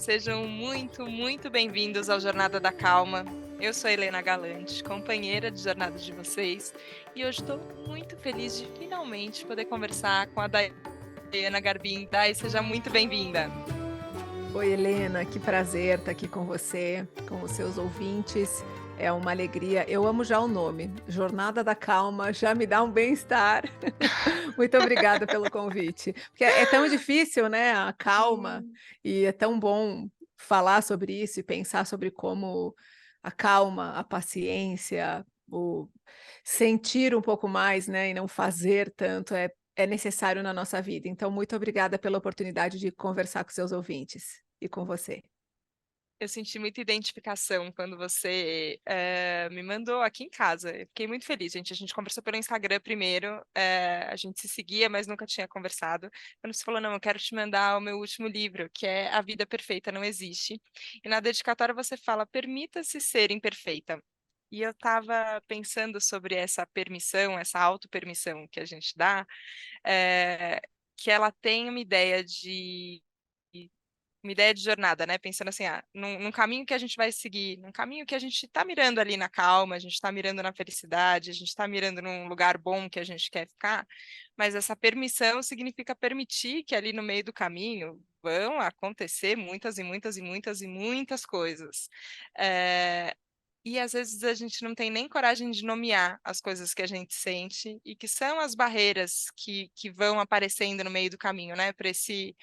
Sejam muito, muito bem-vindos ao Jornada da Calma. Eu sou a Helena Galante, companheira de jornada de vocês, e hoje estou muito feliz de finalmente poder conversar com a Daiana Garbim. Dai, seja muito bem-vinda. Oi, Helena, que prazer estar aqui com você, com os seus ouvintes. É uma alegria. Eu amo já o nome, Jornada da Calma, já me dá um bem-estar. Muito obrigada pelo convite. Porque é tão difícil, né, a calma, Sim. e é tão bom falar sobre isso e pensar sobre como a calma, a paciência, o sentir um pouco mais, né, e não fazer tanto é necessário na nossa vida. Então, muito obrigada pela oportunidade de conversar com seus ouvintes e com você. Eu senti muita identificação quando você me mandou aqui em casa. Eu fiquei muito feliz, gente. A gente conversou pelo Instagram primeiro, a gente se seguia, mas nunca tinha conversado. Quando você falou, não, eu quero te mandar o meu último livro, que é A Vida Perfeita Não Existe. E na dedicatória você fala, permita-se ser imperfeita. E eu estava pensando sobre essa permissão, essa autopermissão que a gente dá, que ela tem uma ideia de jornada, né? Pensando assim, num caminho que a gente vai seguir, num caminho que a gente está mirando ali na calma, a gente está mirando na felicidade, a gente está mirando num lugar bom que a gente quer ficar, mas essa permissão significa permitir que ali no meio do caminho vão acontecer muitas e muitas e muitas e muitas coisas. É, e às vezes a gente não tem nem coragem de nomear as coisas que a gente sente e que são as barreiras que vão aparecendo no meio do caminho, né? Para esse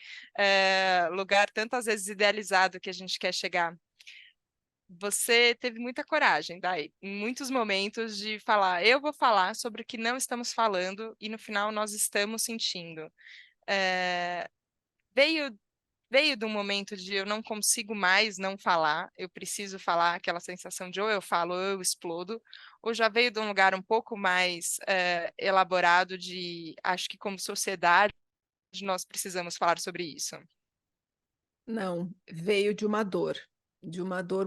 lugar tantas vezes idealizado que a gente quer chegar. Você teve muita coragem, Dai, em muitos momentos de falar, eu vou falar sobre o que não estamos falando e no final nós estamos sentindo. Eh, veio veio de um momento de eu não consigo mais não falar, eu preciso falar, aquela sensação de ou eu falo ou eu explodo, ou já veio de um lugar um pouco mais elaborado de acho que como sociedade nós precisamos falar sobre isso. Não, veio de uma dor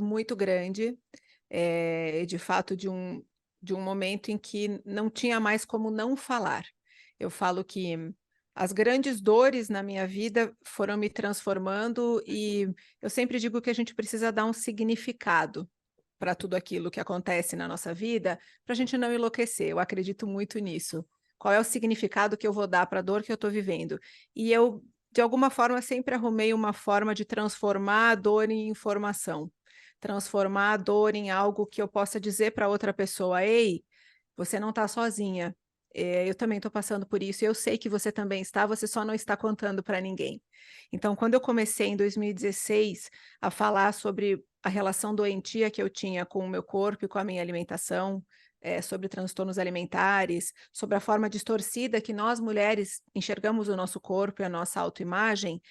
muito grande, de fato de um momento em que não tinha mais como não falar. Eu falo que as grandes dores na minha vida foram me transformando e eu sempre digo que a gente precisa dar um significado para tudo aquilo que acontece na nossa vida, para a gente não enlouquecer. Eu acredito muito nisso. Qual é o significado que eu vou dar para a dor que eu estou vivendo? E eu, de alguma forma, sempre arrumei uma forma de transformar a dor em informação, transformar a dor em algo que eu possa dizer para outra pessoa: ei, você não está sozinha. Eu também estou passando por isso, e eu sei que você também está, você só não está contando para ninguém. Então, quando eu comecei em 2016 a falar sobre a relação doentia que eu tinha com o meu corpo e com a minha alimentação, sobre transtornos alimentares, sobre a forma distorcida que nós mulheres enxergamos o nosso corpo e a nossa autoimagem,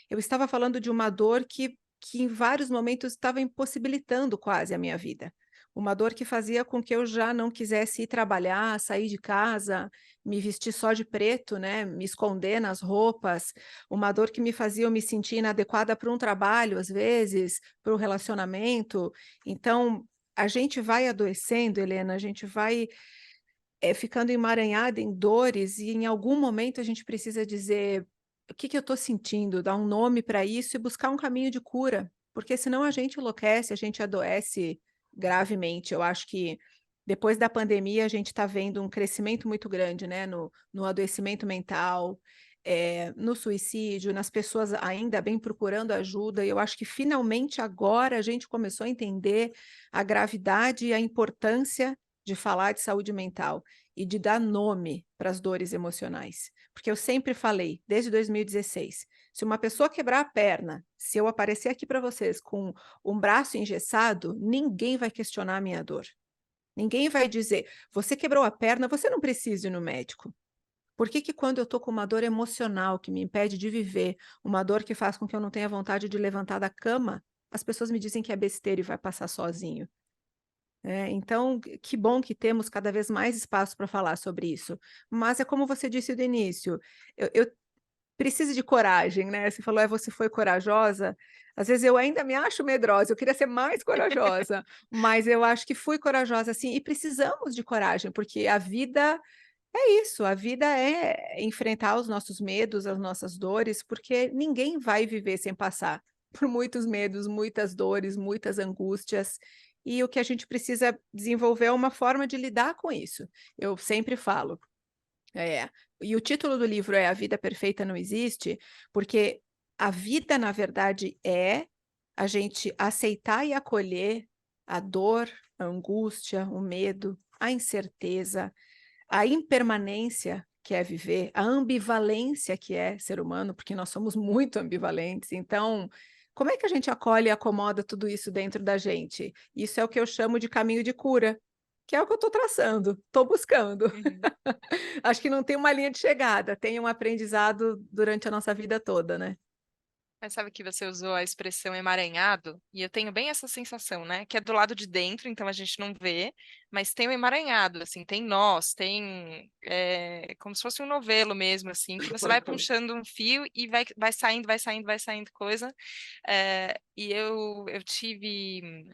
eu estava falando de uma dor que em vários momentos estava impossibilitando quase a minha vida. Uma dor que fazia com que eu já não quisesse ir trabalhar, sair de casa, me vestir só de preto, né, me esconder nas roupas, uma dor que me fazia eu me sentir inadequada para um trabalho, às vezes, para o relacionamento. Então, a gente vai adoecendo, Helena, a gente vai ficando emaranhada em dores, e em algum momento a gente precisa dizer o que que eu estou sentindo, dar um nome para isso e buscar um caminho de cura, porque senão a gente enlouquece, a gente adoece gravemente. Eu acho que depois da pandemia a gente está vendo um crescimento muito grande, né, no adoecimento mental, no suicídio, nas pessoas ainda bem procurando ajuda, e eu acho que finalmente agora a gente começou a entender a gravidade e a importância de falar de saúde mental e de dar nome para as dores emocionais. Porque eu sempre falei, desde 2016, se uma pessoa quebrar a perna, se eu aparecer aqui para vocês com um braço engessado, ninguém vai questionar a minha dor. Ninguém vai dizer, você quebrou a perna, você não precisa ir no médico. Por que que quando eu estou com uma dor emocional que me impede de viver, uma dor que faz com que eu não tenha vontade de levantar da cama, as pessoas me dizem que é besteira e vai passar sozinho? Então, que bom que temos cada vez mais espaço para falar sobre isso. Mas é como você disse do início, eu preciso de coragem, né? Você falou, você foi corajosa. Às vezes eu ainda me acho medrosa, eu queria ser mais corajosa, mas eu acho que fui corajosa sim, e precisamos de coragem, porque a vida é isso, a vida é enfrentar os nossos medos, as nossas dores, porque ninguém vai viver sem passar. por muitos medos, muitas dores, muitas angústias, e o que a gente precisa desenvolver é uma forma de lidar com isso. Eu sempre falo, é, e o título do livro é A Vida Perfeita Não Existe, porque a vida, na verdade, é a gente aceitar e acolher a dor, a angústia, o medo, a incerteza, a impermanência que é viver, a ambivalência que é ser humano, porque nós somos muito ambivalentes. Então, como é que a gente acolhe e acomoda tudo isso dentro da gente? Isso é o que eu chamo de caminho de cura, que é o que eu estou traçando, estou buscando. Uhum. Acho que não tem uma linha de chegada, tem um aprendizado durante a nossa vida toda, né? Mas sabe que você usou a expressão emaranhado? E eu tenho bem essa sensação, né? Que é do lado de dentro, então a gente não vê, mas tem o emaranhado, assim, tem nós, tem como se fosse um novelo mesmo, assim, que você vai puxando um fio e vai saindo, vai saindo, vai saindo coisa. E eu tive,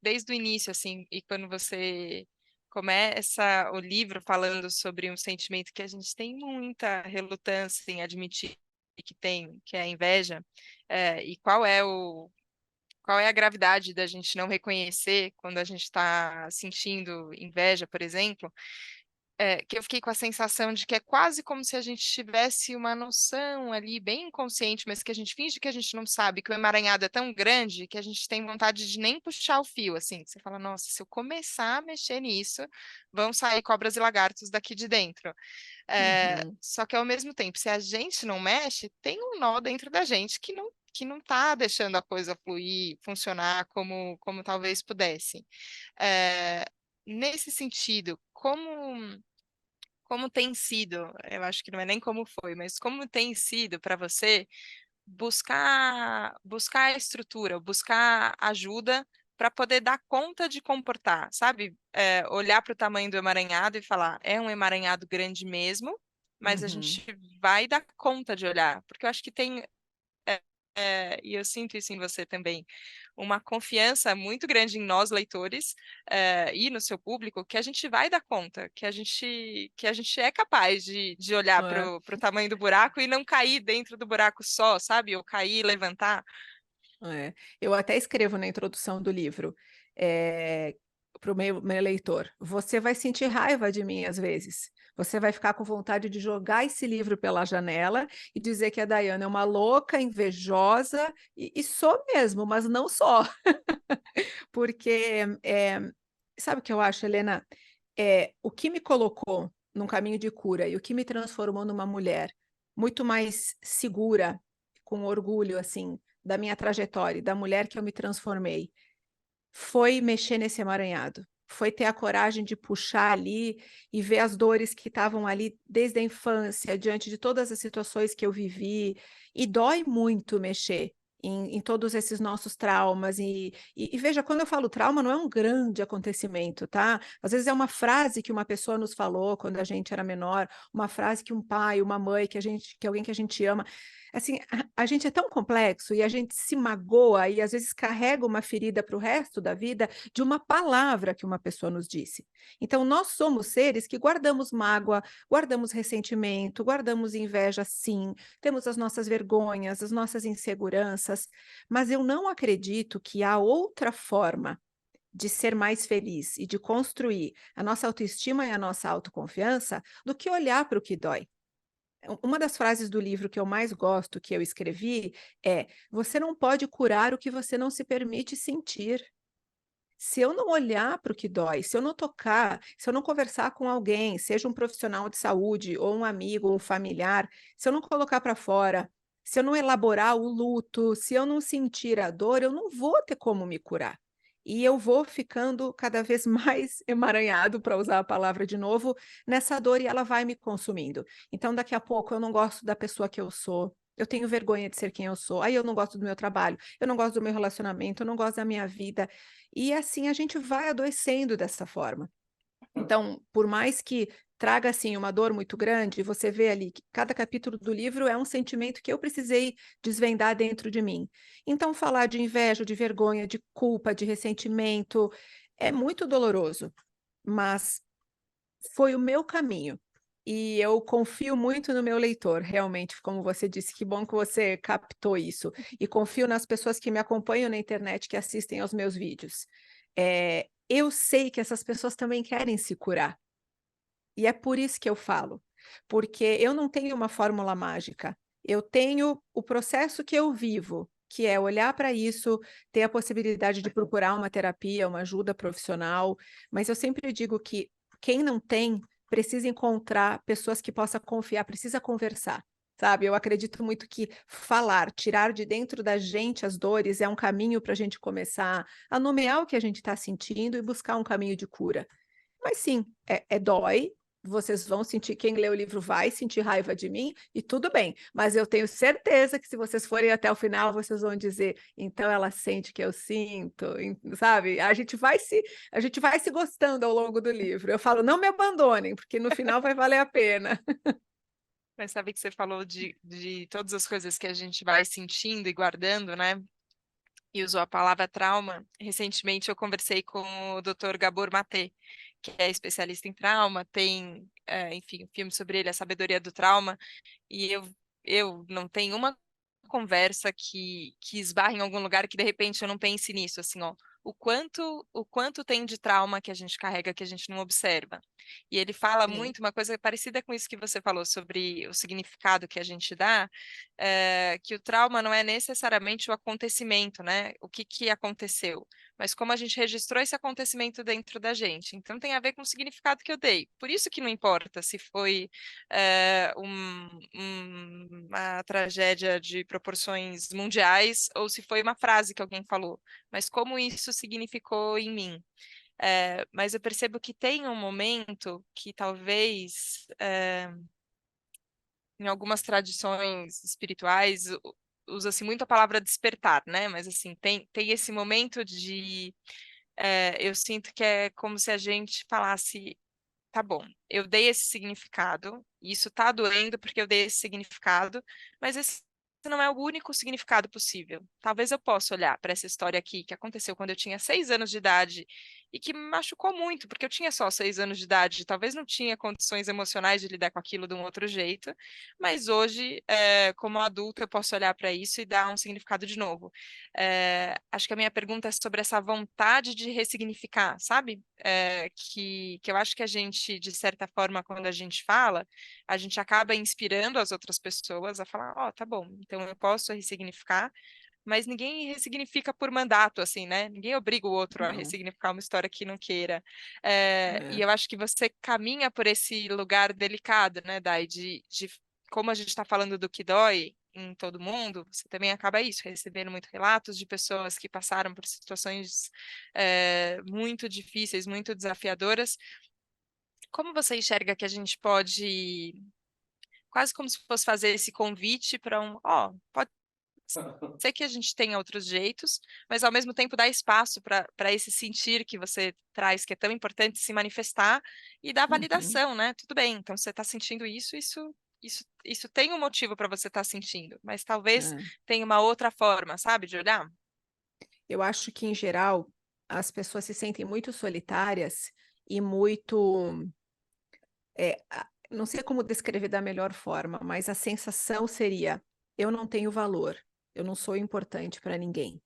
desde o início, assim, e quando você começa o livro falando sobre um sentimento que a gente tem muita relutância em admitir que tem, que é a inveja, e qual é a gravidade da gente não reconhecer quando a gente está sentindo inveja, por exemplo, que eu fiquei com a sensação de que é quase como se a gente tivesse uma noção ali bem inconsciente, mas que a gente finge que a gente não sabe, que o emaranhado é tão grande que a gente tem vontade de nem puxar o fio, assim. Você fala, nossa, se eu começar a mexer nisso, vão sair cobras e lagartos daqui de dentro. Uhum, Só que ao mesmo tempo, se a gente não mexe, tem um nó dentro da gente que não está deixando a coisa fluir, funcionar como talvez pudesse. Eh, Nesse sentido, como tem sido, eu acho que não é nem como foi, mas como tem sido para você buscar a estrutura, buscar ajuda para poder dar conta de comportar, sabe? Olhar para o tamanho do emaranhado e falar, é um emaranhado grande mesmo, mas a uhum. gente vai dar conta de olhar, porque eu acho que tem e eu sinto isso em você também, uma confiança muito grande em nós, leitores, e no seu público, que a gente vai dar conta, que a gente é capaz de olhar É, para o tamanho do buraco e não cair dentro do buraco só, sabe? Ou cair e levantar. é. Eu até escrevo na introdução do livro, para o meu leitor: você vai sentir raiva de mim às vezes. Você vai ficar com vontade de jogar esse livro pela janela e dizer que a Daiana é uma louca, invejosa, e sou mesmo, mas não só. Porque, sabe o que eu acho, Helena? O que me colocou num caminho de cura e o que me transformou numa mulher muito mais segura, com orgulho, assim, da minha trajetória, da mulher que eu me transformei, foi mexer nesse emaranhado. Foi ter a coragem de puxar ali e ver as dores que estavam ali desde a infância, diante de todas as situações que eu vivi. E dói muito mexer em todos esses nossos traumas. E veja, quando eu falo trauma, não é um grande acontecimento, tá? Às vezes é uma frase que uma pessoa nos falou quando a gente era menor, uma frase que um pai, uma mãe, que alguém que a gente ama. Assim, a gente é tão complexo e a gente se magoa e às vezes carrega uma ferida para o resto da vida de uma palavra que uma pessoa nos disse. Então, nós somos seres que guardamos mágoa, guardamos ressentimento, guardamos inveja, sim, temos as nossas vergonhas, as nossas inseguranças, mas eu não acredito que há outra forma de ser mais feliz e de construir a nossa autoestima e a nossa autoconfiança do que olhar para o que dói. Uma das frases do livro que eu mais gosto, que eu escrevi, é: você não pode curar o que você não se permite sentir. Se eu não olhar para o que dói, se eu não tocar, se eu não conversar com alguém, seja um profissional de saúde, ou um amigo, ou um familiar, se eu não colocar para fora, se eu não elaborar o luto, se eu não sentir a dor, eu não vou ter como me curar. E eu vou ficando cada vez mais emaranhado, para usar a palavra de novo, nessa dor e ela vai me consumindo. Então, daqui a pouco, eu não gosto da pessoa que eu sou. Eu tenho vergonha de ser quem eu sou. Aí eu não gosto do meu trabalho, eu não gosto do meu relacionamento, eu não gosto da minha vida. E assim a gente vai adoecendo dessa forma. Então, por mais que traga assim uma dor muito grande, você vê ali que cada capítulo do livro é um sentimento que eu precisei desvendar dentro de mim. Então, falar de inveja, de vergonha, de culpa, de ressentimento é muito doloroso, mas foi o meu caminho. E eu confio muito no meu leitor, realmente, como você disse, que bom que você captou isso. E confio nas pessoas que me acompanham na internet, que assistem aos meus vídeos. Eu sei que essas pessoas também querem se curar. E é por isso que eu falo, porque eu não tenho uma fórmula mágica, eu tenho o processo que eu vivo, que é olhar para isso, ter a possibilidade de procurar uma terapia, uma ajuda profissional, mas eu sempre digo que quem não tem precisa encontrar pessoas que possa confiar, precisa conversar. Sabe, eu acredito muito que falar, tirar de dentro da gente as dores é um caminho para a gente começar a nomear o que a gente está sentindo e buscar um caminho de cura. Mas sim, dói, vocês vão sentir, quem lê o livro vai sentir raiva de mim, e tudo bem, mas eu tenho certeza que se vocês forem até o final, vocês vão dizer, então ela sente que eu sinto, sabe? A gente vai se gostando ao longo do livro. Eu falo, não me abandonem, porque no final vai valer a pena. Mas sabe que você falou de todas as coisas que a gente vai sentindo e guardando, né? E usou a palavra trauma. Recentemente eu conversei com o Dr. Gabor Maté, que é especialista em trauma, tem, enfim, um filme sobre ele, A Sabedoria do Trauma, e eu não tenho uma conversa que esbarre em algum lugar que de repente eu não pense nisso, assim, ó, o quanto tem de trauma que a gente carrega que a gente não observa. E ele fala Sim, muito uma coisa parecida com isso que você falou sobre o significado que a gente dá, que o trauma não é necessariamente o acontecimento, né? O que que aconteceu, mas como a gente registrou esse acontecimento dentro da gente. Então tem a ver com o significado que eu dei. Por isso que não importa se foi uma tragédia de proporções mundiais ou se foi uma frase que alguém falou, mas como isso significou em mim. Mas eu percebo que tem um momento que talvez em algumas tradições espirituais usa-se muito a palavra despertar, né? Mas assim, tem esse momento de eu sinto que é como se a gente falasse tá bom, eu dei esse significado, e isso tá doendo porque eu dei esse significado, mas esse não é o único significado possível. Talvez eu possa olhar para essa história aqui que aconteceu quando eu tinha 6 anos de idade e que me machucou muito, porque eu tinha só 6 anos de idade, talvez não tinha condições emocionais de lidar com aquilo de um outro jeito, mas hoje, como adulto, eu posso olhar para isso e dar um significado de novo. Acho que a minha pergunta é sobre essa vontade de ressignificar, sabe? Que eu acho que a gente, de certa forma, quando a gente fala, a gente acaba inspirando as outras pessoas a falar, ó, tá bom, então eu posso ressignificar, mas ninguém ressignifica por mandato, assim, né? Ninguém obriga o outro a não. ressignificar uma história que não queira. E É, eu acho que você caminha por esse lugar delicado, né, Dai, de como a gente está falando do que dói em todo mundo, você também acaba isso, recebendo muito relatos de pessoas que passaram por situações muito difíceis, muito desafiadoras. Como você enxerga que a gente pode, quase como se fosse fazer esse convite para pode ser que a gente tenha outros jeitos, mas ao mesmo tempo dar espaço para esse sentir que você traz, que é tão importante se manifestar e dar uhum, validação, né? Tudo bem, então você está sentindo isso tem um motivo para você estar sentindo, mas talvez é. tenha uma outra forma, sabe, de olhar. Eu acho que, em geral, as pessoas se sentem muito solitárias e muito. Não sei como descrever da melhor forma, mas a sensação seria: eu não tenho valor, eu não sou importante para ninguém.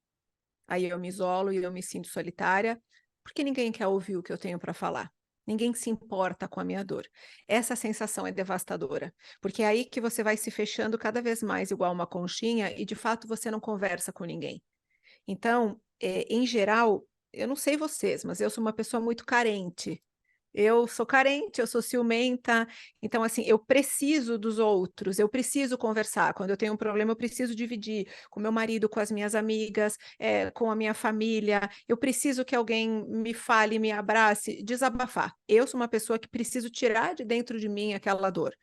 Aí eu me isolo e eu me sinto solitária, porque ninguém quer ouvir o que eu tenho para falar. Ninguém se importa com a minha dor. Essa sensação é devastadora, porque é aí que você vai se fechando cada vez mais igual uma conchinha e de fato você não conversa com ninguém. Então, em geral, eu não sei vocês, mas eu sou uma pessoa muito carente. Eu sou carente, eu sou ciumenta, então assim, eu preciso dos outros, eu preciso conversar. Quando eu tenho um problema, eu preciso dividir com meu marido, com as minhas amigas, com a minha família. Eu preciso que alguém me fale, me abrace, desabafar. Eu sou uma pessoa que preciso tirar de dentro de mim aquela dor.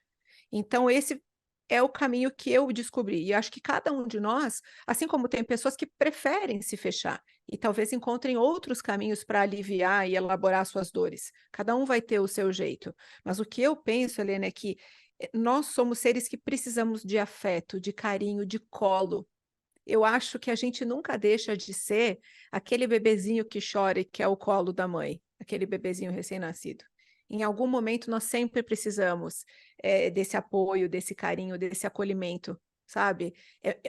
Então, esse é o caminho que eu descobri. E acho que cada um de nós, assim como tem pessoas que preferem se fechar e talvez encontrem outros caminhos para aliviar e elaborar suas dores. Cada um vai ter o seu jeito. Mas o que eu penso, Helena, é que nós somos seres que precisamos de afeto, de carinho, de colo. Eu acho que a gente nunca deixa de ser aquele bebezinho que chora e quer o colo da mãe, aquele bebezinho recém-nascido. Em algum momento nós sempre precisamos desse apoio, desse carinho, desse acolhimento, sabe?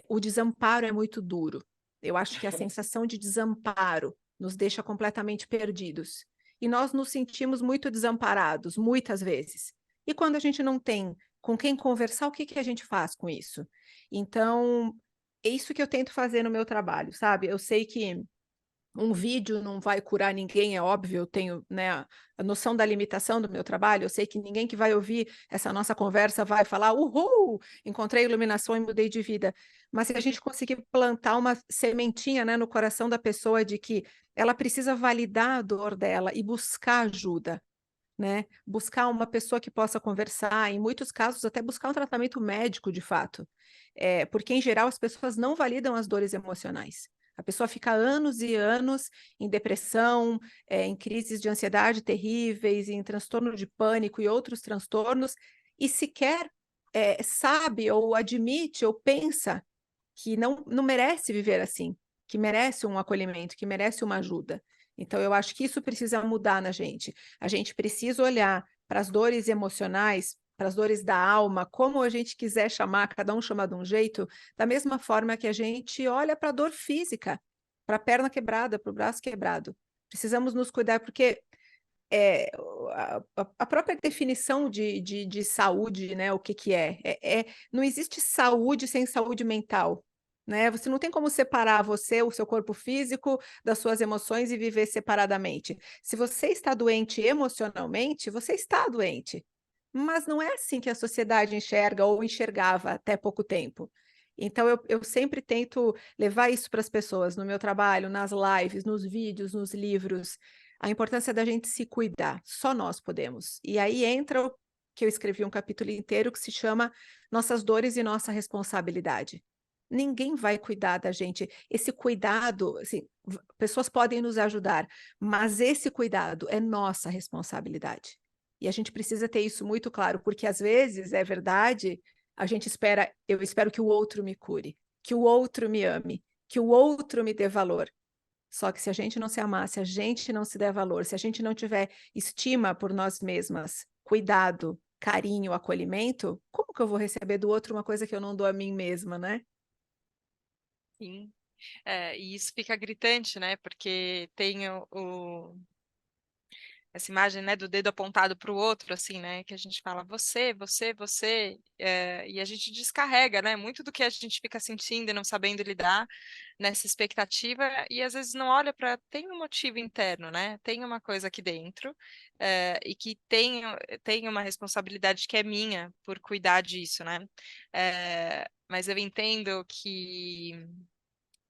O desamparo é muito duro. Eu acho que a sensação de desamparo nos deixa completamente perdidos. E nós nos sentimos muito desamparados, muitas vezes. E quando a gente não tem com quem conversar, o que que a gente faz com isso? Então, é isso que eu tento fazer no meu trabalho, sabe? Eu sei que um vídeo não vai curar ninguém, é óbvio, eu tenho, né, a noção da limitação do meu trabalho, eu sei que ninguém que vai ouvir essa nossa conversa vai falar, uhul, encontrei iluminação e mudei de vida. Mas se a gente conseguir plantar uma sementinha, né, no coração da pessoa de que ela precisa validar a dor dela e buscar ajuda, né? Buscar uma pessoa que possa conversar, em muitos casos até buscar um tratamento médico de fato, porque em geral as pessoas não validam as dores emocionais. A pessoa fica anos e anos em depressão, em crises de ansiedade terríveis, em transtorno de pânico e outros transtornos, e sequer sabe ou admite ou pensa que não merece viver assim, que merece um acolhimento, que merece uma ajuda. Então, eu acho que isso precisa mudar na gente. A gente precisa olhar para as dores emocionais, para as dores da alma, como a gente quiser chamar, cada um chama de um jeito, da mesma forma que a gente olha para a dor física, para a perna quebrada, para o braço quebrado. Precisamos nos cuidar, porque é, a própria definição de saúde, né, o que, que não existe saúde sem saúde mental, né? Você não tem como separar você, o seu corpo físico, das suas emoções e viver separadamente. Se você está doente emocionalmente, você está doente. Mas não é assim que a sociedade enxerga ou enxergava até pouco tempo. Então, eu sempre tento levar isso para as pessoas no meu trabalho, nas lives, nos vídeos, nos livros, a importância da gente se cuidar, só nós podemos. E aí entra o que eu escrevi um capítulo inteiro que se chama Nossas Dores e Nossa Responsabilidade. Ninguém vai cuidar da gente. Esse cuidado, assim, pessoas podem nos ajudar, mas esse cuidado é nossa responsabilidade. E a gente precisa ter isso muito claro, porque às vezes, é verdade, a gente espera, eu espero que o outro me cure, que o outro me ame, que o outro me dê valor. Só que se a gente não se amar, se a gente não se der valor, se a gente não tiver estima por nós mesmas, cuidado, carinho, acolhimento, como que eu vou receber do outro uma coisa que eu não dou a mim mesma, né? Sim. E isso fica gritante, né? Porque tem essa imagem, né, do dedo apontado para o outro, assim, né, que a gente fala você, você, você, e a gente descarrega, né, muito do que a gente fica sentindo e não sabendo lidar nessa expectativa, e às vezes não olha para, tem um motivo interno, né, tem uma coisa aqui dentro, e que tem uma responsabilidade que é minha por cuidar disso, né, mas eu entendo que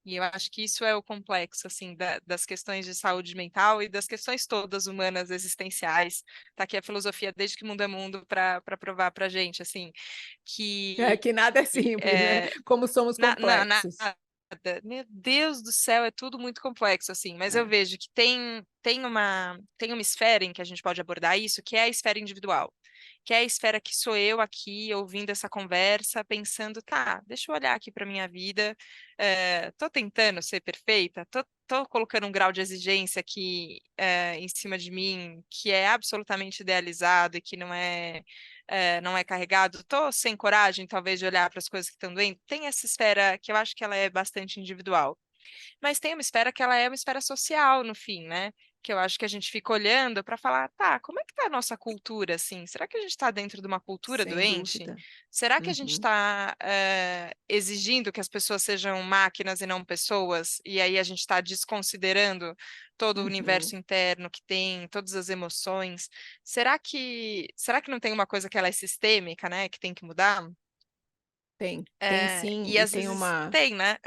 e eu acho que isso é o complexo, assim, das questões de saúde mental e das questões todas humanas existenciais. Tá aqui a filosofia desde que mundo é mundo para provar para gente, assim, que Que nada é simples, né? é, Como somos complexos. nada. Meu Deus do céu, é tudo muito complexo, assim, mas eu vejo que tem uma esfera em que a gente pode abordar isso, que é a esfera individual, que é a esfera que sou eu aqui, ouvindo essa conversa, pensando, tá, deixa eu olhar aqui para minha vida, tô tentando ser perfeita, tô colocando um grau de exigência aqui em cima de mim, que é absolutamente idealizado e que não é carregado, tô sem coragem, talvez, de olhar para as coisas que estão doendo. Tem essa esfera que eu acho que ela é bastante individual. Mas tem uma esfera que ela é uma esfera social, no fim, né? Que eu acho que a gente fica olhando para falar, tá, como é que tá a nossa cultura, assim? Será que a gente está dentro de uma cultura Sem doente? dúvida. Será que a gente Uhum, está exigindo que as pessoas sejam máquinas e não pessoas? E aí a gente está desconsiderando todo o uhum. universo interno que tem, todas as emoções? Será que não tem uma coisa que ela é sistêmica, né? Que tem que mudar? Tem sim, E e às tem vezes uma, tem, né?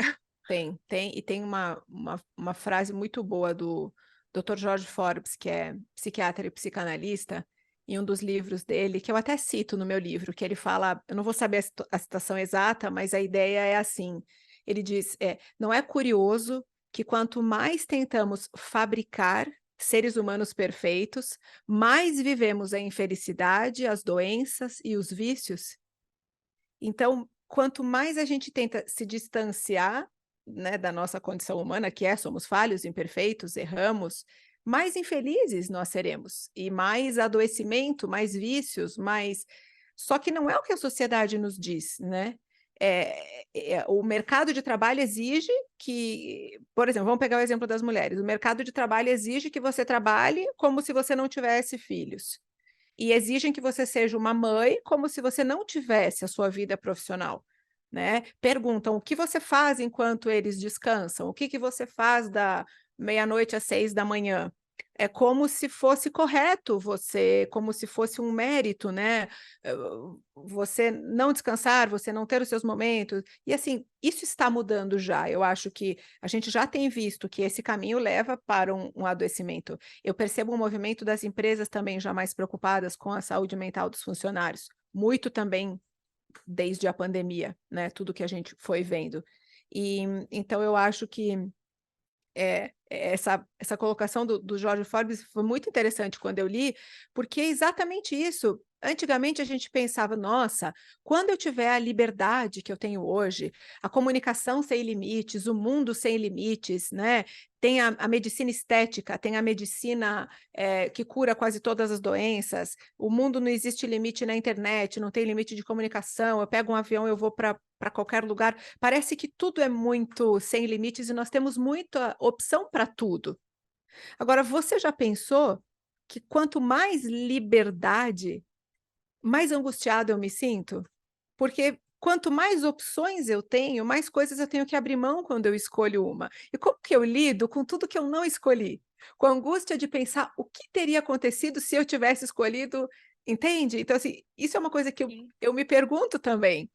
e tem uma frase muito boa do Dr. George Forbes, que é psiquiatra e psicanalista, em um dos livros dele, que eu até cito no meu livro, que ele fala, eu não vou saber a citação exata, mas a ideia é assim, ele diz, não é curioso que quanto mais tentamos fabricar seres humanos perfeitos, mais vivemos a infelicidade, as doenças e os vícios? Então, quanto mais a gente tenta se distanciar, né, da nossa condição humana, que somos falhos, imperfeitos, erramos, mais infelizes nós seremos, e mais adoecimento, mais vícios, mais... Só que não é o que a sociedade nos diz, né? O mercado de trabalho exige que, por exemplo, vamos pegar o exemplo das mulheres. O mercado de trabalho exige que você trabalhe como se você não tivesse filhos. E exigem que você seja uma mãe como se você não tivesse a sua vida profissional, né? Perguntam o que você faz enquanto eles descansam, o que que você faz da meia-noite às 6 da manhã. É como se fosse correto você, como se fosse um mérito, né? Você não descansar, você não ter os seus momentos. E assim, isso está mudando já. Eu acho que a gente já tem visto que esse caminho leva para um adoecimento. Eu percebo um movimento das empresas também já mais preocupadas com a saúde mental dos funcionários, muito também desde a pandemia, né? Tudo que a gente foi vendo. E então eu acho que essa colocação do Jorge Forbes foi muito interessante quando eu li, porque é exatamente isso. Antigamente a gente pensava, nossa, quando eu tiver a liberdade que eu tenho hoje, a comunicação sem limites, o mundo sem limites, né? Tem a medicina estética, tem a medicina que cura quase todas as doenças, o mundo não existe limite na internet, não tem limite de comunicação, eu pego um avião, eu vou para qualquer lugar. Parece que tudo é muito sem limites e nós temos muita opção para tudo. Agora, você já pensou que quanto mais liberdade, mais angustiado eu me sinto? Porque quanto mais opções eu tenho, mais coisas eu tenho que abrir mão quando eu escolho uma. E como que eu lido com tudo que eu não escolhi? Com a angústia de pensar o que teria acontecido se eu tivesse escolhido, entende? Então, assim, isso é uma coisa que Sim. eu me pergunto também.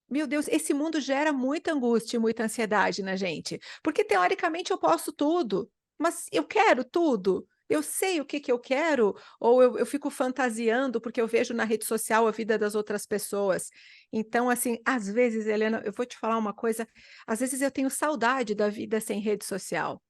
Meu Deus, esse mundo gera muita angústia e muita ansiedade na gente, porque teoricamente eu posso tudo, mas eu quero tudo? Eu sei o que que eu quero? Ou eu fico fantasiando porque eu vejo na rede social a vida das outras pessoas? Então, assim, às vezes, Helena, eu vou te falar uma coisa, às vezes eu tenho saudade da vida sem rede social.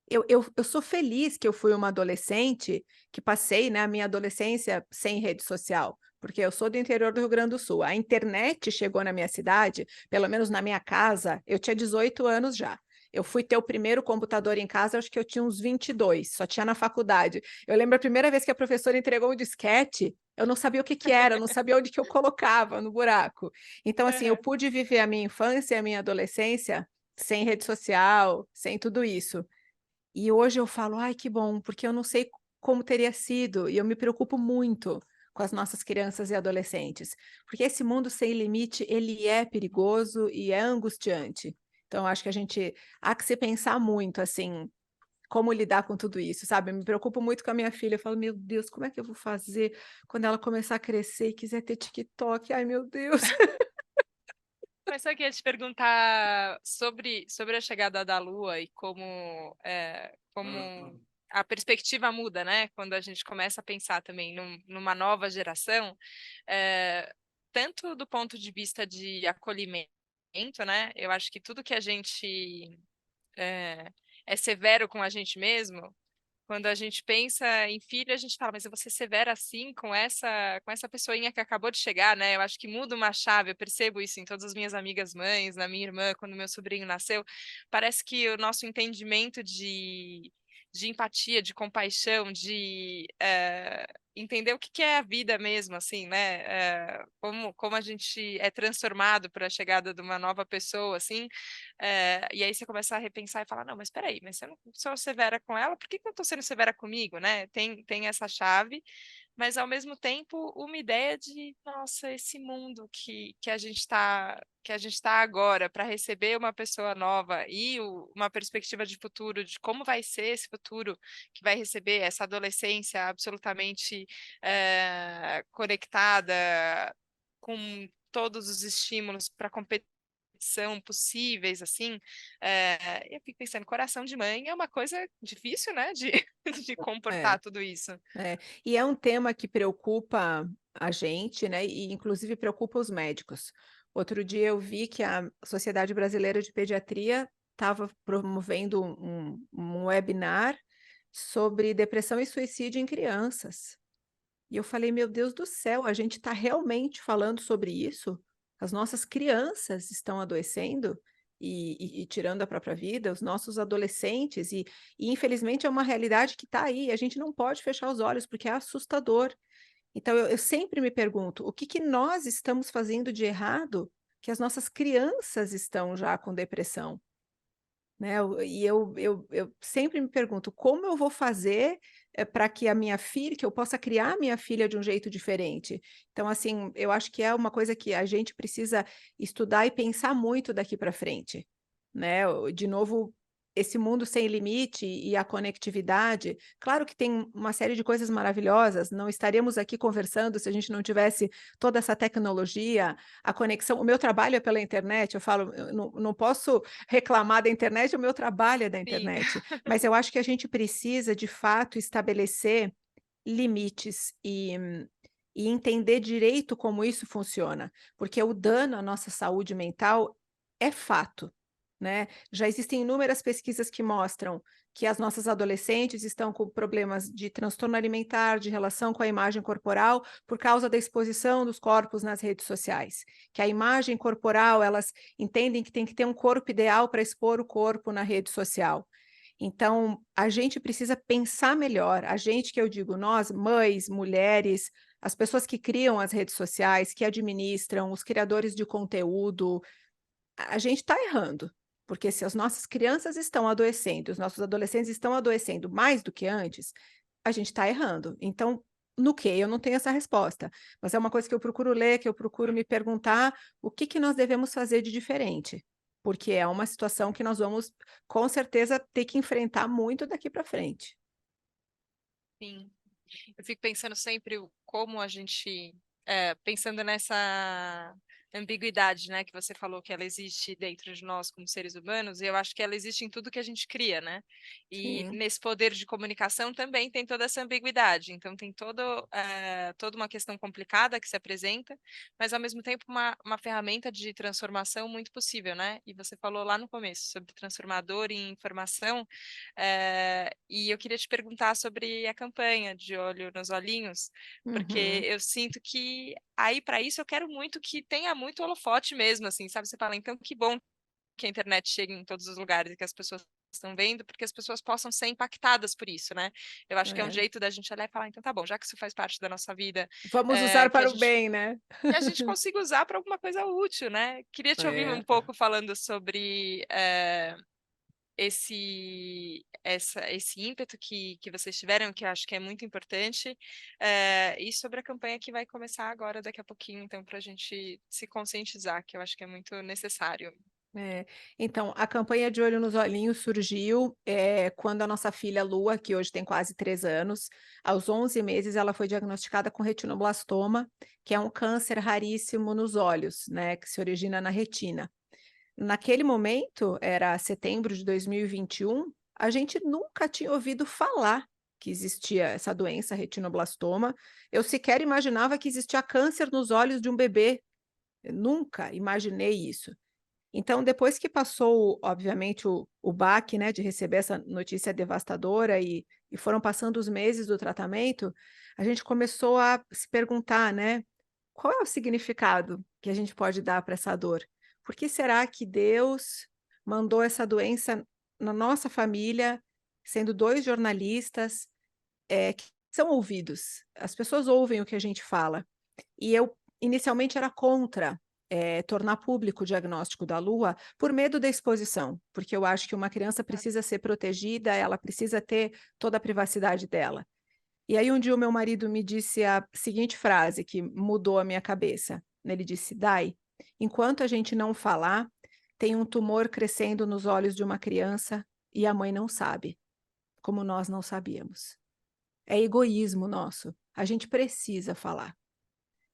Eu sou feliz que eu fui uma adolescente que passei, né, a minha adolescência sem rede social, porque eu sou do interior do Rio Grande do Sul. A internet chegou na minha cidade, pelo menos na minha casa, eu tinha 18 anos já. Eu fui ter o primeiro computador em casa, acho que eu tinha uns 22, só tinha na faculdade. Eu lembro a primeira vez que a professora entregou um disquete, eu não sabia o que que era, eu não sabia onde que eu colocava no buraco. Então, assim, eu Aham. pude viver a minha infância e a minha adolescência sem rede social, sem tudo isso. E hoje eu falo: "Ai, que bom", porque eu não sei como teria sido, e eu me preocupo muito com as nossas crianças e adolescentes, porque esse mundo sem limite, ele é perigoso e é angustiante. Então acho que a gente há que se pensar muito, assim, como lidar com tudo isso, sabe. Eu me preocupo muito com a minha filha, eu falo: "Meu Deus, como é que eu vou fazer quando ela começar a crescer e quiser ter TikTok? Ai, meu Deus". Mas só queria te perguntar sobre a chegada da Lua e como a perspectiva muda, né? Quando a gente começa a pensar também numa nova geração, eh, tanto do ponto de vista de acolhimento, né? Eu acho que tudo que a gente é, é severo com a gente mesmo, quando a gente pensa em filho, a gente fala, mas eu vou ser severa assim com essa pessoinha que acabou de chegar, né? Eu acho que muda uma chave, eu percebo isso em todas as minhas amigas mães, na minha irmã, quando meu sobrinho nasceu. Parece que o nosso entendimento de empatia, de compaixão, de entender o que é a vida mesmo, assim, né? Como a gente é transformado para a chegada de uma nova pessoa, assim, e aí você começa a repensar e falar, não, mas espera aí, mas se eu não sou severa com ela, por que que eu estou sendo severa comigo, né? Tem essa chave, mas ao mesmo tempo uma ideia de, nossa, esse mundo que a gente tá agora para receber uma pessoa nova e uma perspectiva de futuro, de como vai ser esse futuro que vai receber essa adolescência absolutamente conectada com todos os estímulos para competição possíveis, assim, eu fico pensando, coração de mãe é uma coisa difícil, né, de, de É. comportar tudo isso. É, e é um tema que preocupa a gente, né, e inclusive preocupa os médicos. Outro dia eu vi que a Sociedade Brasileira de Pediatria estava promovendo um webinar sobre depressão e suicídio em crianças. E eu falei, meu Deus do céu, a gente está realmente falando sobre isso? As nossas crianças estão adoecendo? e tirando a própria vida, os nossos adolescentes, e infelizmente é uma realidade que está aí, a gente não pode fechar os olhos, porque é assustador. Então eu sempre me pergunto, o que que nós estamos fazendo de errado, que as nossas crianças estão já com depressão? Né, eu sempre me pergunto: "Como eu vou fazer, para que a minha filha que eu possa criar a minha filha de um jeito diferente?". Então, assim, eu acho que é uma coisa que a gente precisa estudar e pensar muito daqui para frente, né. De novo, esse mundo sem limite e a conectividade, claro que tem uma série de coisas maravilhosas, não estaríamos aqui conversando se a gente não tivesse toda essa tecnologia, a conexão. O meu trabalho é pela internet, eu falo, eu não posso reclamar da internet, o meu trabalho é da Sim. internet. Mas eu acho que a gente precisa, de fato, estabelecer limites e entender direito como isso funciona, porque o dano à nossa saúde mental é fato, né. Já existem inúmeras pesquisas que mostram que as nossas adolescentes estão com problemas de transtorno alimentar, de relação com a imagem corporal, por causa da exposição dos corpos nas redes sociais, que a imagem corporal, elas entendem que tem que ter um corpo ideal para expor o corpo na rede social. Então, a gente precisa pensar melhor, a gente que eu digo, nós, mães, mulheres, as pessoas que criam as redes sociais, que administram, os criadores de conteúdo, a gente está errando, porque se as nossas crianças estão adoecendo, os nossos adolescentes estão adoecendo mais do que antes, a gente está errando. Então, no quê? Eu não tenho essa resposta, mas é uma coisa que eu procuro ler, que eu procuro me perguntar o que que nós devemos fazer de diferente, porque é uma situação que nós vamos, com certeza, ter que enfrentar muito daqui para frente. Sim. Eu fico pensando sempre como a gente, pensando nessa ambiguidade, né, que você falou que ela existe dentro de nós como seres humanos, e eu acho que ela existe em tudo que a gente cria, né? E Sim. nesse poder de comunicação também tem toda essa ambiguidade. Então tem toda uma questão complicada que se apresenta, mas ao mesmo tempo uma ferramenta de transformação muito possível, né? E você falou lá no começo sobre transformador em informação, e eu queria te perguntar sobre a campanha de Olho nos Olhinhos, porque Uhum. eu sinto que aí para isso eu quero muito que tenha muito holofote mesmo, assim, sabe? Você fala, então que bom que a internet chegue em todos os lugares e que as pessoas estão vendo, porque as pessoas possam ser impactadas por isso, né? Eu acho que é um É. jeito da gente olhar e falar, então tá bom, já que isso faz parte da nossa vida, Vamos usar que a para o gente bem, né? consiga usar para alguma coisa útil, né? Queria te ouvir um É. pouco falando sobre esse ímpeto que vocês tiveram, que eu acho que é muito importante, e sobre a campanha que vai começar agora, daqui a pouquinho, então, para a gente se conscientizar, que eu acho que é muito necessário. É, então, a campanha de Olho nos Olhinhos surgiu, quando a nossa filha Lua, que hoje tem quase 3 anos, aos 11 meses ela foi diagnosticada com retinoblastoma, que é um câncer raríssimo nos olhos, né, que se origina na retina. Naquele momento, era setembro de 2021, a gente nunca tinha ouvido falar que existia essa doença, retinoblastoma. Eu sequer imaginava que existia câncer nos olhos de um bebê, eu nunca imaginei isso. Então, depois que passou, obviamente, o baque, né, de receber essa notícia devastadora e foram passando os meses do tratamento, a gente começou a se perguntar, né, qual é o significado que a gente pode dar para essa dor? Por que será que Deus mandou essa doença na nossa família, sendo 2 jornalistas, que são ouvidos? As pessoas ouvem o que a gente fala. E eu inicialmente era contra, tornar público o diagnóstico da Lua, por medo da exposição, porque eu acho que uma criança precisa ser protegida, ela precisa ter toda a privacidade dela. E aí um dia o meu marido me disse a seguinte frase que mudou a minha cabeça. Ele disse: "Dai, enquanto a gente não falar, tem um tumor crescendo nos olhos de uma criança e a mãe não sabe, como nós não sabíamos. É egoísmo nosso, a gente precisa falar".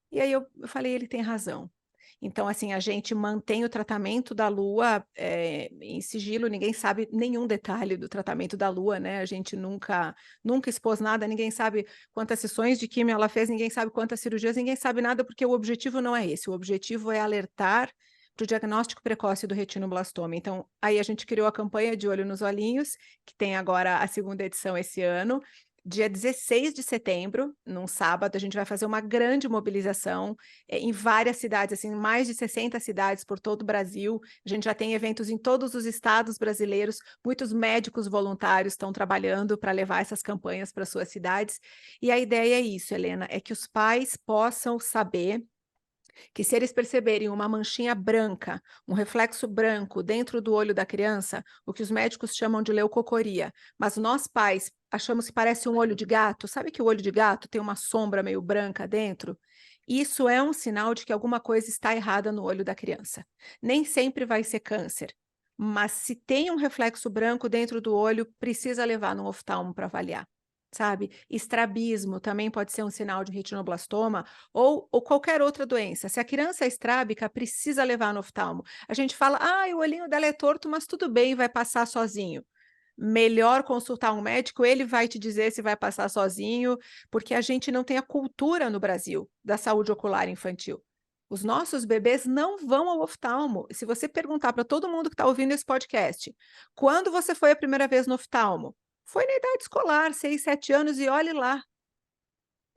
E aí eu falei: "Ele tem razão". Então, assim, a gente mantém o tratamento da Lua, em sigilo, ninguém sabe nenhum detalhe do tratamento da Lua, né, a gente nunca expôs nada, ninguém sabe quantas sessões de químio ela fez, ninguém sabe quantas cirurgias, ninguém sabe nada, porque o objetivo não é esse, o objetivo é alertar para o diagnóstico precoce do retinoblastoma. Então, aí a gente criou a campanha de Olho nos Olhinhos, que tem agora a segunda edição esse ano, dia 16 de setembro, num sábado, a gente vai fazer uma grande mobilização em várias cidades, assim, mais de 60 cidades por todo o Brasil. A gente já tem eventos em todos os estados brasileiros, muitos médicos voluntários estão trabalhando para levar essas campanhas para suas cidades. E a ideia é isso, Helena, é que os pais possam saber que se eles perceberem uma manchinha branca, um reflexo branco dentro do olho da criança, o que os médicos chamam de leucocoria, mas nós pais achamos que parece um olho de gato, sabe que o olho de gato tem uma sombra meio branca dentro? Isso é um sinal de que alguma coisa está errada no olho da criança. Nem sempre vai ser câncer, mas se tem um reflexo branco dentro do olho, precisa levar no oftalmo para avaliar. Sabe? Estrabismo também pode ser um sinal de retinoblastoma ou qualquer outra doença. Se a criança é estrábica, precisa levar no oftalmo. A gente fala, o olhinho dela é torto, mas tudo bem, vai passar sozinho. Melhor consultar um médico, ele vai te dizer se vai passar sozinho, porque a gente não tem a cultura no Brasil da saúde ocular infantil. Os nossos bebês não vão ao oftalmo. Se você perguntar para todo mundo que está ouvindo esse podcast, quando você foi a primeira vez no oftalmo? Foi na idade escolar, 6, 7 anos, e olhe lá.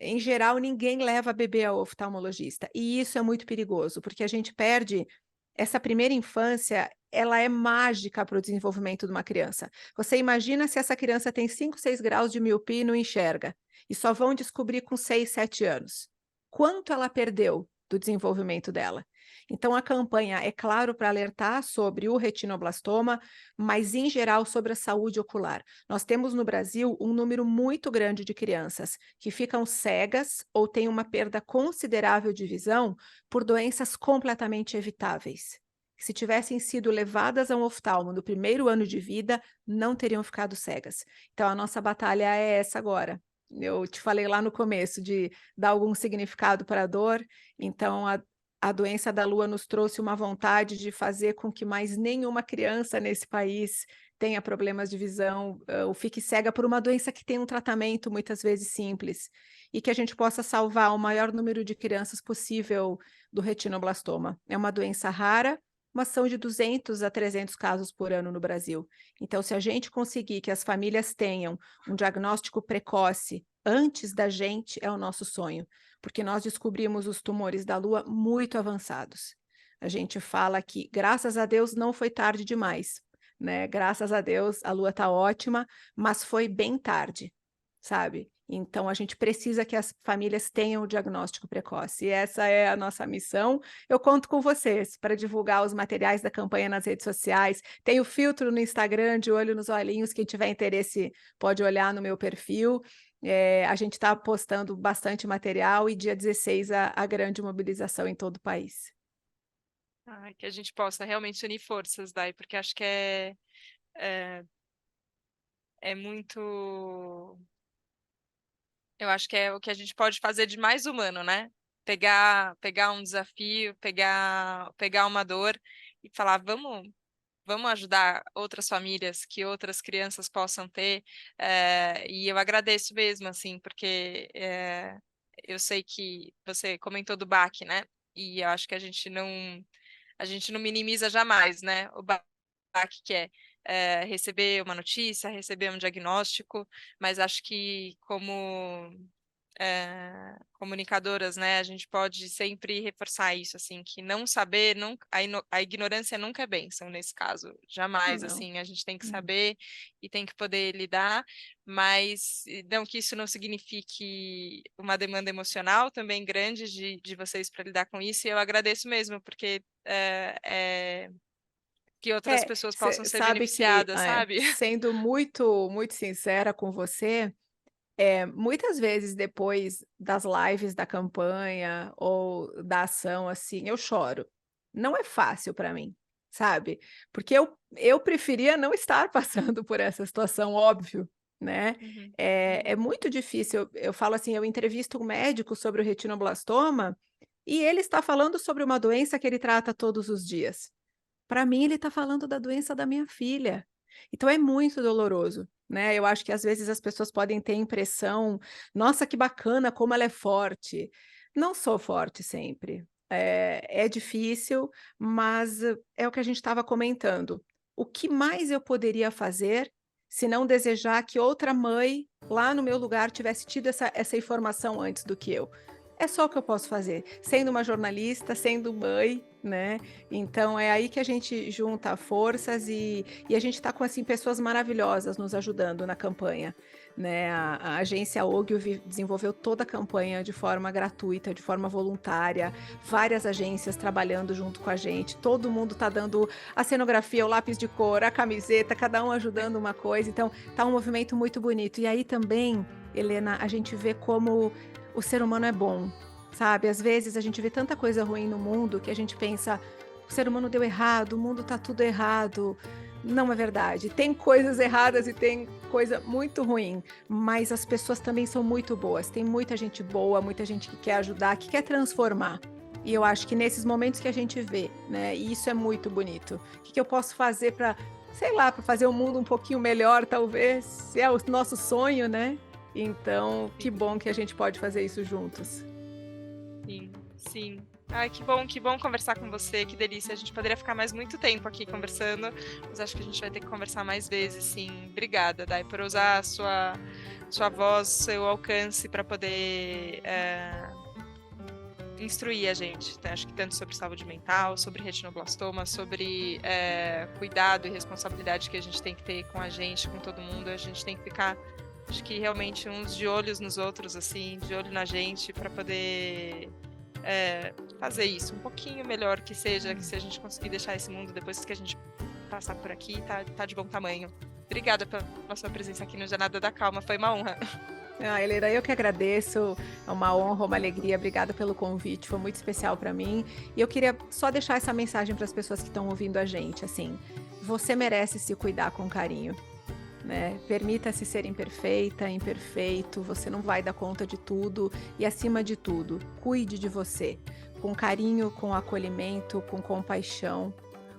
Em geral, ninguém leva bebê ao oftalmologista, e isso é muito perigoso, porque a gente perde essa primeira infância, ela é mágica para o desenvolvimento de uma criança. Você imagina se essa criança tem 5, 6 graus de miopia e não enxerga, e só vão descobrir com 6, 7 anos. Quanto ela perdeu do desenvolvimento dela? Então, a campanha é claro para alertar sobre o retinoblastoma, mas em geral sobre a saúde ocular. Nós temos no Brasil um número muito grande de crianças que ficam cegas ou têm uma perda considerável de visão por doenças completamente evitáveis. Se tivessem sido levadas a um oftalmo no primeiro ano de vida, não teriam ficado cegas. Então, a nossa batalha é essa agora. Eu te falei lá no começo de dar algum significado para a dor, então a doença da lua nos trouxe uma vontade de fazer com que mais nenhuma criança nesse país tenha problemas de visão ou fique cega por uma doença que tem um tratamento muitas vezes simples e que a gente possa salvar o maior número de crianças possível do retinoblastoma. É uma doença rara, mas são de 200 a 300 casos por ano no Brasil. Então, se a gente conseguir que as famílias tenham um diagnóstico precoce antes da gente, é o nosso sonho, porque nós descobrimos os tumores da lua muito avançados. A gente fala que, graças a Deus, não foi tarde demais, né? Graças a Deus, a lua está ótima, mas foi bem tarde, sabe? Então, a gente precisa que as famílias tenham o diagnóstico precoce. E essa é a nossa missão. Eu conto com vocês para divulgar os materiais da campanha nas redes sociais. Tem o filtro no Instagram, de olho nos olhinhos. Quem tiver interesse pode olhar no meu perfil. A gente está postando bastante material e dia 16 a grande mobilização em todo o país. Que a gente possa realmente unir forças, Dai, porque acho que é, é muito. Eu acho que é o que a gente pode fazer de mais humano, né? Pegar um desafio, pegar uma dor e falar, vamos ajudar outras famílias que outras crianças possam ter. E eu agradeço mesmo, assim, porque eu sei que você comentou do baque, né? E eu acho que a gente não minimiza jamais, né? O baque que é receber uma notícia, receber um diagnóstico, mas acho que como comunicadoras, né, a gente pode sempre reforçar isso, assim, que não saber, a ignorância nunca é bênção nesse caso, jamais, Não. assim, a gente tem que saber e tem que poder lidar, mas não que isso não signifique uma demanda emocional também grande de vocês para lidar com isso, e eu agradeço mesmo, porque que outras pessoas possam ser Sabe que, beneficiadas, sabe? sendo muito sincera com você, muitas vezes depois das lives da campanha ou da ação, assim, eu choro. Não é fácil para mim, sabe? Porque eu preferia não estar passando por essa situação, óbvio, né? Uhum, É muito difícil. Eu falo assim, eu entrevisto um médico sobre o retinoblastoma e ele está falando sobre uma doença que ele trata todos os dias. Para mim, ele está falando da doença da minha filha. Então é muito doloroso, né? Eu acho que às vezes as pessoas podem ter a impressão, nossa, que bacana, como ela é forte. Não sou forte sempre. É difícil, mas é o que a gente estava comentando. O que mais eu poderia fazer se não desejar que outra mãe lá no meu lugar tivesse tido essa informação antes do que eu. É só o que eu posso fazer, sendo uma jornalista, sendo mãe, né? Então é aí que a gente junta forças e a gente está com assim pessoas maravilhosas nos ajudando na campanha, né? A agência Ogilvy desenvolveu toda a campanha de forma gratuita, de forma voluntária, várias agências trabalhando junto com a gente, todo mundo está dando a cenografia, o lápis de cor, a camiseta, cada um ajudando uma coisa, então tá um movimento muito bonito. E aí também, Helena, a gente vê como o ser humano é bom, sabe? Às vezes a gente vê tanta coisa ruim no mundo que a gente pensa, o ser humano deu errado, o mundo tá tudo errado. Não é verdade. Tem coisas erradas e tem coisa muito ruim, mas as pessoas também são muito boas. Tem muita gente boa, muita gente que quer ajudar, que quer transformar. E eu acho que nesses momentos que a gente vê, né? E isso é muito bonito. O que eu posso fazer para, sei lá, para fazer o mundo um pouquinho melhor, talvez? Se é o nosso sonho, né? Então, que bom que a gente pode fazer isso juntos. Sim, sim. Ai, que bom conversar com você, que delícia. A gente poderia ficar mais muito tempo aqui conversando, mas acho que a gente vai ter que conversar mais vezes, sim. Obrigada, Dai, por usar a sua voz, seu alcance para poder instruir a gente. Então, acho que tanto sobre saúde mental, sobre retinoblastoma, sobre cuidado e responsabilidade que a gente tem que ter com a gente, com todo mundo. A gente tem que ficar, acho que realmente uns de olhos nos outros, assim, de olho na gente, para poder fazer isso um pouquinho melhor que seja, que se a gente conseguir deixar esse mundo depois que a gente passar por aqui, tá de bom tamanho. Obrigada pela sua presença aqui no Jornada da Calma, foi uma honra. Ah, Helena, eu que agradeço, é uma honra, uma alegria, obrigada pelo convite, foi muito especial para mim. E eu queria só deixar essa mensagem para as pessoas que estão ouvindo a gente, assim, você merece se cuidar com carinho, né? Permita-se ser imperfeita, imperfeito, você não vai dar conta de tudo e, acima de tudo, cuide de você, com carinho, com acolhimento, com compaixão.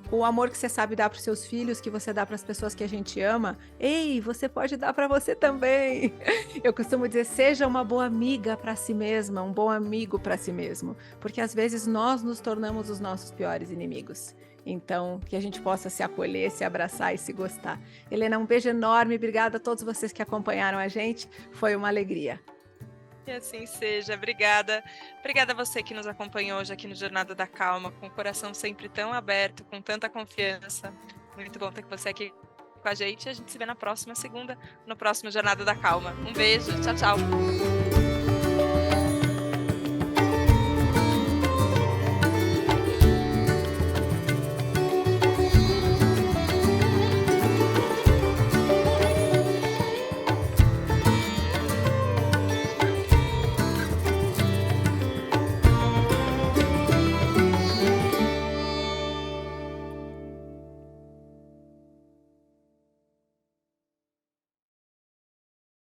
O amor que você sabe dar para os seus filhos, que você dá para as pessoas que a gente ama, ei, você pode dar para você também. Eu costumo dizer, seja uma boa amiga para si mesma, um bom amigo para si mesmo, porque às vezes nós nos tornamos os nossos piores inimigos. Então, que a gente possa se acolher, se abraçar e se gostar. Helena, um beijo enorme, obrigada a todos vocês que acompanharam a gente, foi uma alegria. Que assim seja, obrigada. Obrigada a você que nos acompanhou hoje aqui no Jornada da Calma, com o coração sempre tão aberto, com tanta confiança. Muito bom ter você aqui com a gente. A gente se vê na próxima segunda, no próximo Jornada da Calma. Um beijo, tchau, tchau.